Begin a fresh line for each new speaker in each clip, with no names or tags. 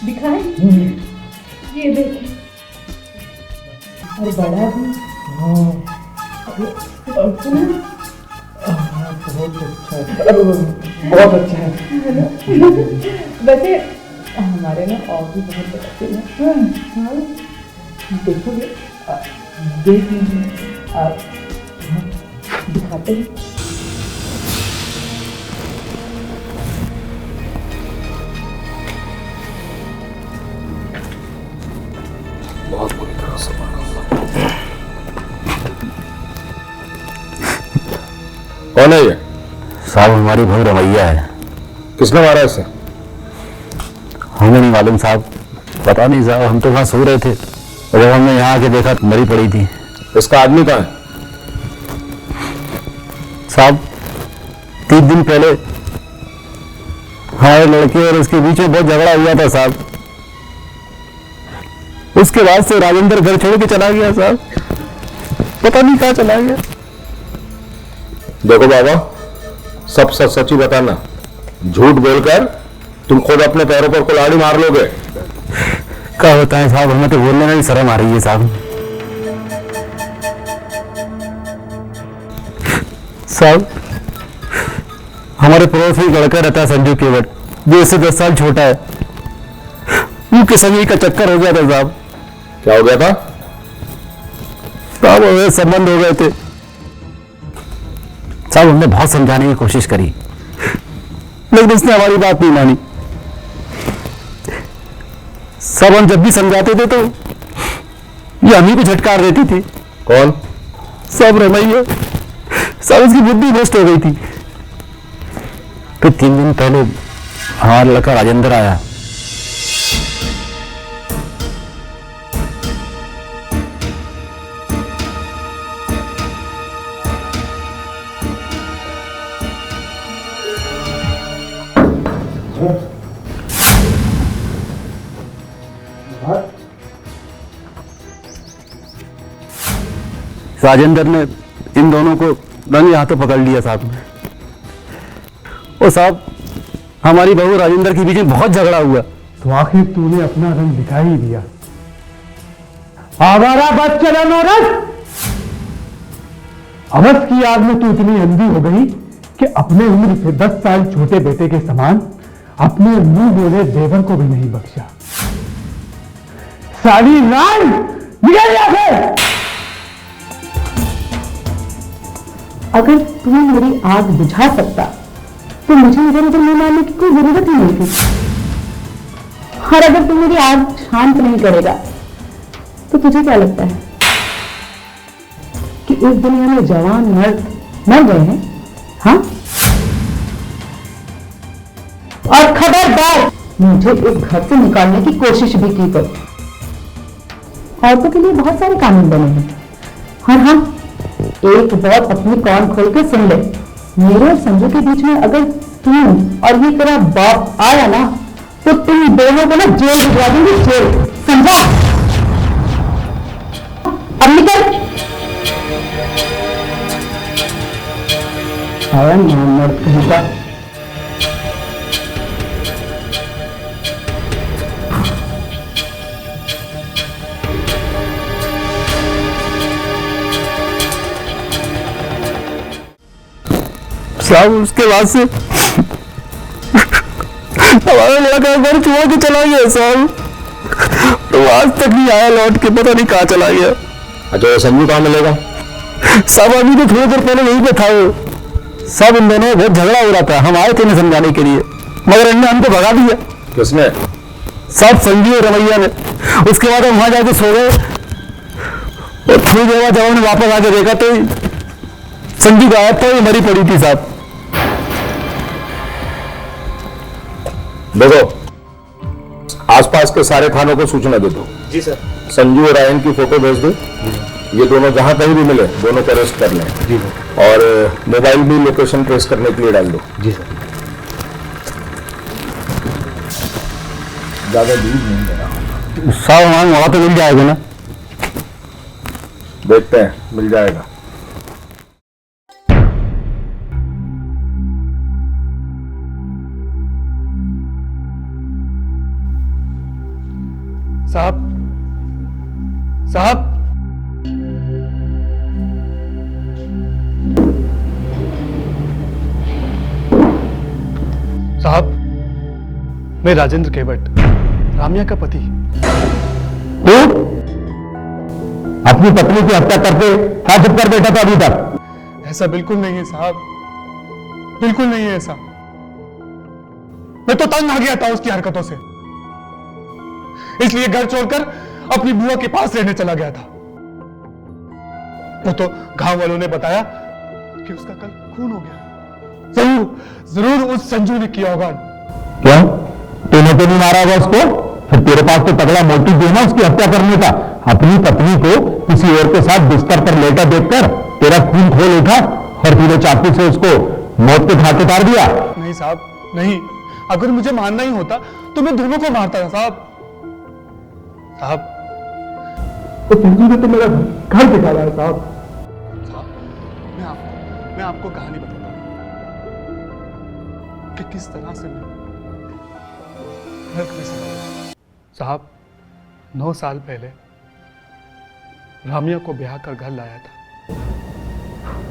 दिखाएं? ये देखिए। और बड़ा भी।
बहुत अच्छा है।
वैसे हमारे ना और भी बहुत बच्चे हैं। देखोगे?
देख लीजिए।
दिखाते हैं।
बहुत बुरी तरह से मारा। कौन है ये?
साहब हमारी बहू रमैया है।
किसने मारा इसे?
हमें नहीं मालूम साहब, पता नहीं साहब, हम तो वहां सो रहे थे और जब हमने यहाँ आके देखा तो मरी पड़ी थी।
इसका आदमी कहाँ है?
साहब 3 दिन पहले हमारे लड़के और उसके बीच में बहुत झगड़ा हुआ था साहब। उसके बाद से राजेंद्र घर छोड़ के चला गया साहब, पता नहीं कहाँ चला गया।
देखो बाबा, सब सच सच ही बताना। झूठ बोलकर तुम खुद अपने पैरों पर कुल्हाड़ी मार लोगे।
क्या बताएं साहब, हमें तो बोलने में भी शर्म आ रही है साहब। साहब हमारे पड़ोस में एक लड़का रहता है संजू केवट, जो इससे 10 साल छोटा है। उनके संगी का चक्कर हो गया था साहब।
क्या हो गया था?
साहब वो संबंध हो गए थे साहब। हमने बहुत समझाने की कोशिश करी लेकिन उसने हमारी बात नहीं मानी साहब। हम जब भी समझाते थे तो ये हम ही को झटकार देती थी।
कौन?
सब रमैया साहब, उसकी बुद्धि नष्ट हो गई थी। फिर 3 दिन पहले हमारा लड़का राजेंद्र आया। राजेंद्र ने इन दोनों को रंगे हाथों पकड़ लिया साहब। ओ साहब, हमारी बहू राजेंद्र के बीच में बहुत झगड़ा हुआ।
तो आखिर तूने अपना रंग दिखा ही दिया। आवारा बदचलन औरत, अवध की आग में तू इतनी अंधी हो गई कि अपने उम्र से 10 साल छोटे बेटे के समान अपने मुंह बोले देवर को भी नहीं बख्शा। साली रान, निकल जा फिर।
अगर तू मेरी आग बुझा सकता तो मुझे इधर उधर मुंह मारने की कोई जरूरत ही नहीं थी। और अगर तू मेरी आग शांत नहीं करेगा तो तुझे क्या लगता है कि इस दुनिया में जवान मर्द मर गए हैं? हाँ? और खबरदार मुझे इस घर से निकालने की कोशिश भी की तो। औरतों के लिए बहुत सारे कानून बने हैं। और हाँ, एक बात अपनी कान खोल के सुन ले, मेरे और संजू के बीच में अगर तू और ये तेरा बाप आया ना तो तुम दोनों को ना जेल भिजवा दूंगी, जेल, समझा? अब निकल।
आया मोहम्मद कहीं का।
साहब उसके बाद से हमारा लड़का घर छोड़ के चला गया साहब, तो आज तक नहीं आया लौट के, पता नहीं कहाँ चला गया।
अच्छा, वो संजू कहाँ मिलेगा?
साहब अभी तो थोड़ी देर पहले यहीं पे था वो। सब इन दोनों बहुत झगड़ा हो रहा था, हम आए थे इन्हें समझाने के लिए मगर इनने हमको भगा दिया।
किसने?
सब संजू और रमैया ने। उसके बाद हम वहां जाके सो गए और थोड़ी देर बाद जब हमने वापस आके देखा तो संजू गायब था, ये मरी पड़ी थी साहब।
देखो, आसपास के सारे थानों को सूचना दे दो।
जी सर।
संजू और रायन की फोटो भेज दो। ये दोनों जहां कहीं भी मिले दोनों को अरेस्ट कर लें।
जी सर।
और मोबाइल भी लोकेशन ट्रेस करने के लिए डाल दो।
जी सर।
ज्यादा दूर नहीं देना।
साहब हमारे वहां तो मिल जाएगा ना?
देखते हैं, मिल जाएगा।
साहब साहब साहब, मैं राजेंद्र केवट, रामिया का पति।
तू अपनी पत्नी की हत्या करके कहां छुप कर बैठा था अभी तक?
ऐसा बिल्कुल नहीं है साहब, बिल्कुल नहीं है ऐसा। मैं तो तंग आ गया था उसकी हरकतों से, इसलिए घर छोड़कर अपनी बुआ के पास रहने चला गया था। वो तो गांव वालों ने बताया कि उसका कल खून हो गया। जरूर उस संजू ने किया होगा।
क्यों? तूने तो नहीं मारा होगा उसको? फिर तेरे पास तो तगड़ा मोटिव है ना उसकी हत्या करने का। अपनी पत्नी को किसी और के साथ बिस्तर पर लेटा देखकर तेरा खून खोल उठा और तूने चाकू से उसको मौत के घाट उतार दिया।
नहीं साहब, नहीं। अगर मुझे मारना ही होता तो मैं दोनों को मारता था साहब। साहब, तो संजू ने तो मेरा घर दिखाया है साहब। साहब, मैं आपको कहानी बताता हूं कि किस तरह से मैं साहब 9 साल पहले रामिया को ब्याह कर घर लाया था।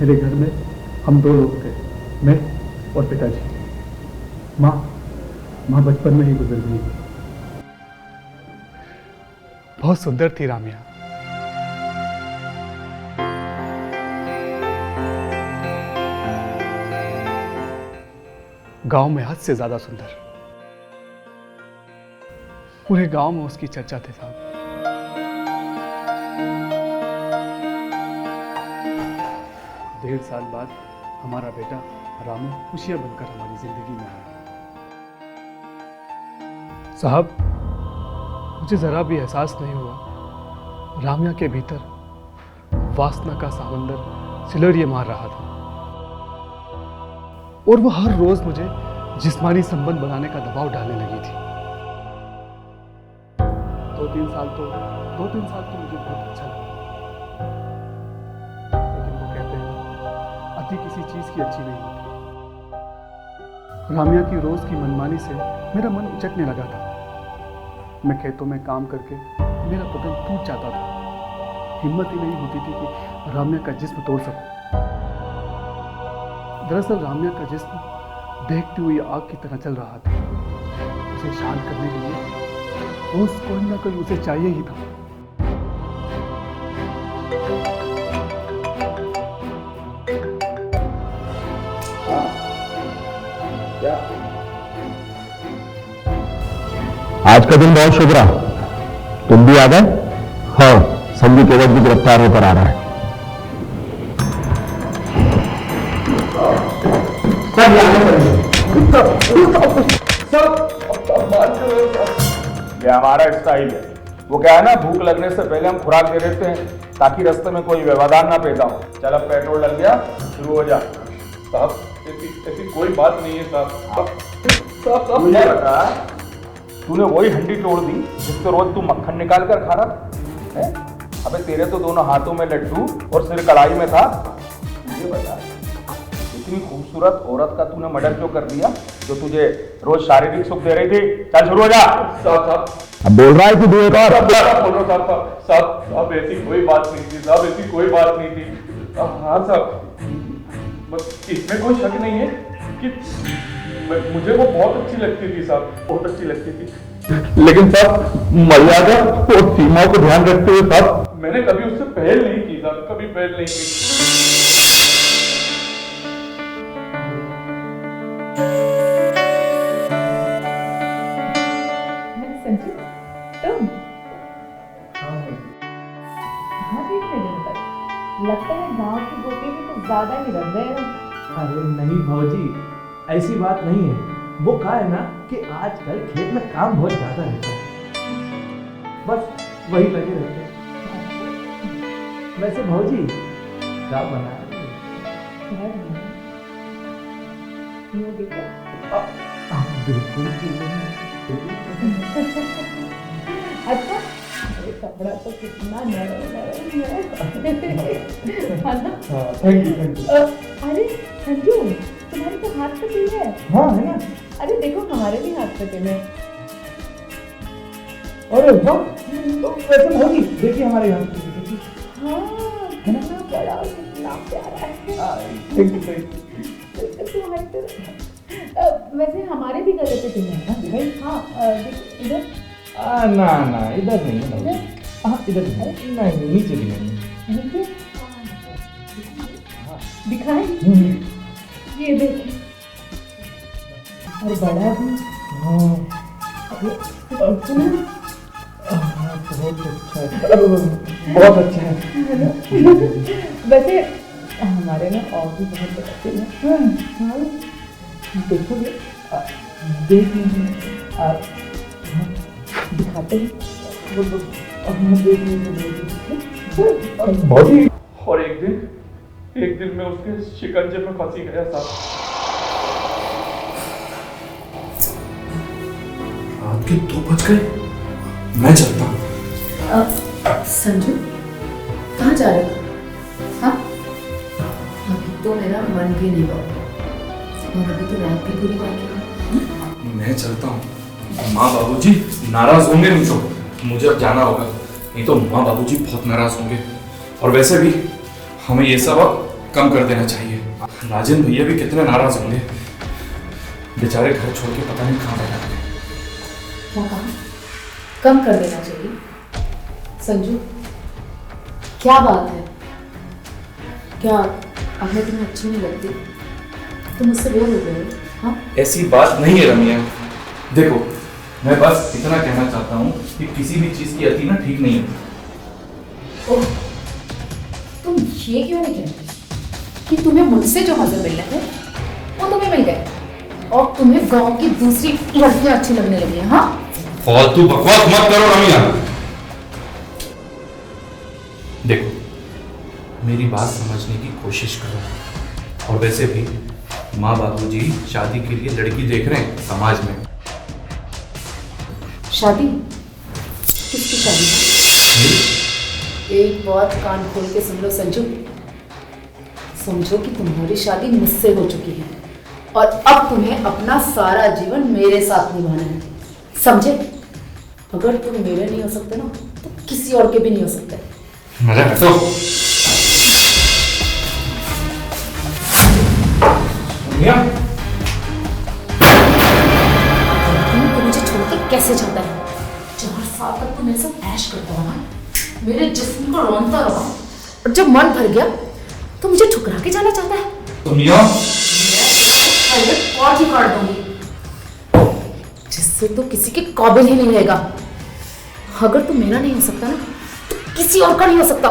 मेरे घर में हम 2 लोग थे, मैं और पिताजी। माँ बचपन में ही गुजर गई। बहुत सुंदर थी रामिया। गांव में हद से ज्यादा सुंदर। पूरे गांव में उसकी चर्चा थी साहब। 1.5 साल बाद हमारा बेटा रामू खुशियां बनकर हमारी जिंदगी में आया। साहब, मुझे जरा भी एहसास नहीं हुआ रामिया के भीतर वासना का समंदर सिलरिये मार रहा था और वो हर रोज मुझे जिस्मानी संबंध बनाने का दबाव डालने लगी थी। 2-3 साल तो मुझे बहुत अच्छा लगा, लेकिन वो कहते हैं अति किसी चीज की अच्छी नहीं होती। रामिया की रोज की मनमानी से मेरा मन उचटने लगा था। मैं खेतों में काम करके मेरा बदन टूट जाता था। हिम्मत ही नहीं होती थी कि रामिया का जिस्म तोड़ सकूं। दरअसल रामिया का जिस्म देखती हुई आग की तरह चल रहा था। उसे शांत करने के लिए रोज कोई ना कोई उसे चाहिए ही था।
आज का दिन बहुत शुभ रहा। तुम भी आ गए? हाँ, संजू केवट भी गिरफ्तार होकर आ रहा है।
ये हमारा स्टाइल है। वो क्या है ना, भूख लगने से पहले हम खुराक दे देते हैं ताकि रास्ते में कोई व्यवधान ना पैदा हो। चल अब पेट्रोल डल गया, शुरू हो जा।
साहब, ऐसी कोई बात नहीं है साहब।
मुझे बता, तूने वही हंडी तोड़ दी जिससे रोज तू मक्खन निकाल कर खा रहा है? अबे तेरे तो दोनों हाथों में लड्डू और सिर कढ़ाई में था। मुझे बता, इतनी खूबसूरत औरत का तूने मर्डर क्यों कर दिया जो तुझे रोज शारीरिक सुख दे रही थी? चल शुरू हो जा।
साहब,
अब बोल रहा है कि दुए का
साहब, ऐसी कोई बात नहीं थी साहब, ऐसी कोई बात नहीं थी। हाँ साहब, बस इसमें कोई शक नहीं है कि मुझे वो बहुत अच्छी लगती थी साहब, बहुत अच्छी लगती थी।
लेकिन साहब, मर्यादा और सीमाओं को ध्यान रखते हुए साहब,
मैंने कभी उससे पहल नहीं की साहब, कभी पहल नहीं की।
संजू, तुम? लगता है गांव की गोपी में कुछ ज्यादा ही रह गए हो।
अरे नहीं भौजी, ऐसी बात नहीं है। वो कहा है ना कि आजकल खेत में काम बहुत ज्यादा रहता है, बस वही लगे रहते हैं। वैसे भौजी क्या बना बिल्कुल।
अच्छा, कपड़ा तो कितना नरम है।
Thank you.
अरे संजू, तुम्हारे तो हाथ कटे है।
हाँ है ना।
अरे देखो, हमारे भी हाथ कटे हैं।
अरे वाह, तो वैसे भौजी देखिए हमारे यहाँ देखिए।
कितना बड़ा, कितना प्यारा है।
Thank you.
वैसे हमारे भी गले पे पिन है ना
दिखाई?
हाँ इधर
ना ना इधर नहीं है भौजी। हाँ इधर नहीं, नीचे भी नहीं।
नीचे दिखाए ये देखिए और बड़ा भी
हाँ
बहुत
अच्छा है, बहुत अच्छा है।
वैसे हमारे में और भी बहुत बच्चे हैं। हाँ देखोगे
देख लीजिए आप,
दिखाते हैं
देख लीजिए भौजी।
और एक दिन मैं उसके शिकंजे में फंसी गया साहब।
रात के 2 बज गए, मैं चलता हूँ।
संजू कहाँ जा रहे हो? हाँ अभी तो मेरा मन भी नहीं लगा और अभी तो रात भी पूरी बाकी है।
मैं चलता हूँ, माँ बाबूजी नाराज होंगे मुझको, मुझे अब जाना होगा, नहीं तो माँ बाबूजी बहुत नाराज होंगे। और वैसे भी हमें ये सब अब कम कर देना चाहिए। राजन भैया भी कितने नाराज होंगे, बेचारे घर छोड़ के पता नहीं कहाँ बैठा है।
क्या कहा? कम कर देना चाहिए? संजू क्या बात है? क्या अब मैं तुम्हें अच्छी नहीं लगती? तुम मुझसे बोर हो गए हो? हाँ
ऐसी बात नहीं है रम्या, देखो मैं बस इतना कहना चाहता हूँ कि किसी भी चीज की अति ना ठीक नहीं है।
ओह तुम ये क्यों नहीं कहते कि तुम्हें मुझसे जो मजे मिल रहे थे वो तुम्हें मिल गए और तुम्हें गांव की दूसरी लड़कियां अच्छी लगने लगी हैं? हाँ
फालतू बकवास मत करो रम्या। देखो मेरी बात समझने की कोशिश करो, और वैसे भी माँ बाबूजी शादी के लिए लड़की देख रहे हैं समाज में।
शादी? किसकी शादी? एक बात कान खोल के सुन लो संजू, समझो कि तुम्हारी शादी मुझसे हो चुकी है और अब तुम्हें अपना सारा जीवन मेरे साथ निभाना है, समझे? अगर तुम मेरे नहीं हो सकते ना तो किसी और के भी नहीं हो सकते।
अरे हटो।
तुम मुझे छोड़कर कैसे जाता है? 4 साल तक तो मेरे साथ ऐश करता रहा, मेरे जिस्म को रौंदता रहा, और जब मन भर गया तो मुझे ठुकरा के जाना चाहता है। और ही काट दूंगी जिससे तो किसी के काबिल ही नहीं रहेगा। अगर तू मेरा नहीं हो सकता ना तो किसी और का नहीं हो सकता।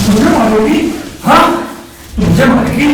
मुझे मारोगी? हाँ मुझे मारेगी?